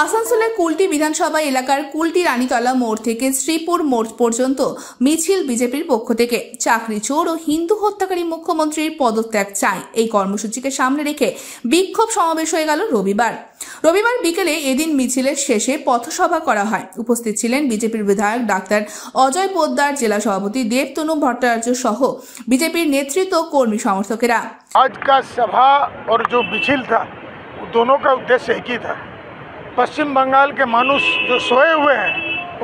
আসানসোলের কুলটি বিধানসভা এলাকার কুলটি রানীতলা মোড় থেকে শ্রীপুর মোড় পর্যন্ত মিছিল বিজেপির পক্ষ থেকে চাকরি চোর ও হিন্দু হত্যাকারী মুখ্যমন্ত্রীর পদত্যাগ চাই এই কর্মসূচিকে সামনে রেখে বিক্ষোভ সমাবেশ হয়ে গেল রবিবার বিকেলে এদিন মিছিলের শেষে পথসভা করা হয়। উপস্থিত ছিলেন বিজেপির বিধায়ক ডাক্তার অজয় পোদ্দার, জেলা সভাপতি দেবতনু ভট্টাচার্য সহ বিজেপির নেতৃত্ব কর্মী সমर्थकेरा। आज का सभा और जो मिছিল था दोनों का उद्देश्य एक ही था। पश्चिम बंगाल के मनुष्य जो सोए हुए हैं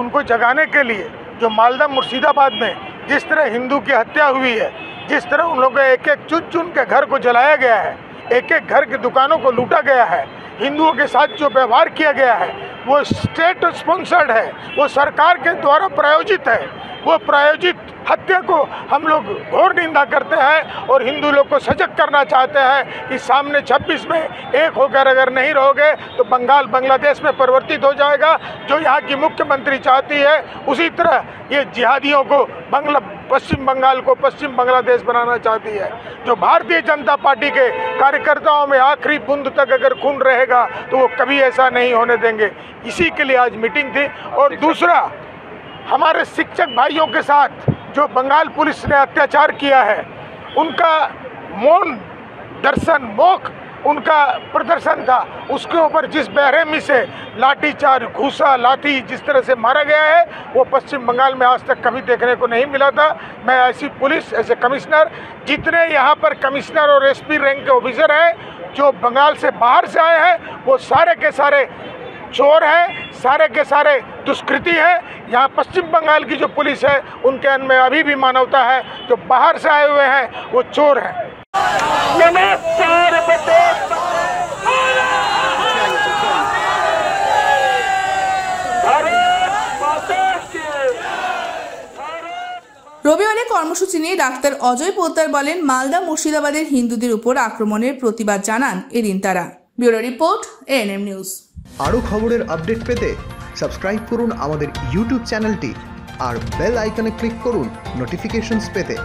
उनको जगाने के लिए, जो मालदा मुर्शिदाबाद में जिस तरह हिंदू की हत्या हुई है, जिस तरह उन लोगों एक एक चुन के घर को जलाया गया है, एक एक घर की दुकानों को लूटा गया है, हिंदुओं के साथ जो व्यवहार किया गया है वो स्टेट स्पॉन्सर्ड है, वो सरकार के द्वारा प्रायोजित है। वो प्रायोजित हत्या को हम लोग घोर निंदा करते हैं और हिंदू लोग को सजग करना चाहते हैं कि सामने 26 में एक होकर अगर नहीं रहोगे तो बंगाल बांग्लादेश में परिवर्तित हो जाएगा। जो यहाँ की मुख्यमंत्री चाहती है उसी तरह ये जिहादियों को पश्चिम बंगाल को पश्चिम बांग्लादेश बनाना चाहती है। जो भारतीय जनता पार्टी के कार्यकर्ताओं में आखिरी बूंद तक अगर खून रहेगा तो वो कभी ऐसा नहीं होने देंगे। इसी के लिए आज मीटिंग थी। और दूसरा, हमारे शिक्षक भाइयों के साथ जो बंगाल पुलिस ने अत्याचार किया है उनका मौन दर्शन मोक उनका प्रदर्शन था, उसके ऊपर जिस बेरहमी से लाठीचार्ज, घूसा, लाठी जिस तरह से मारा गया है वो पश्चिम बंगाल में आज तक कभी देखने को नहीं मिला था। मैं ऐसी पुलिस, ऐसे कमिश्नर, जितने यहाँ पर कमिश्नर और एसपी रैंक के ऑफिसर हैं जो बंगाल से बाहर से आए हैं वो सारे के सारे चोर हैं, सारे के सारे दुष्कृति हैं। यहाँ पश्चिम बंगाल की जो पुलिस है उनके अंदर में अभी भी मानवता है। जो बाहर से आए हुए हैं वो चोर हैं। রবিবারে কর্মসূচি নিয়ে ডাক্তার অজয় পোদ্দার বলেন, মালদা মুর্শিদাবাদের হিন্দুদের উপর আক্রমণের প্রতিবাদ জানান এদিন তারা। Bureau report, ANM news. আরও খবরের আপডেট পেতে সাবস্ক্রাইব করুন আমাদের ইউটিউব চ্যানেলটি আর বেল আইকনে ক্লিক করুন নোটিফিকেশনস পেতে।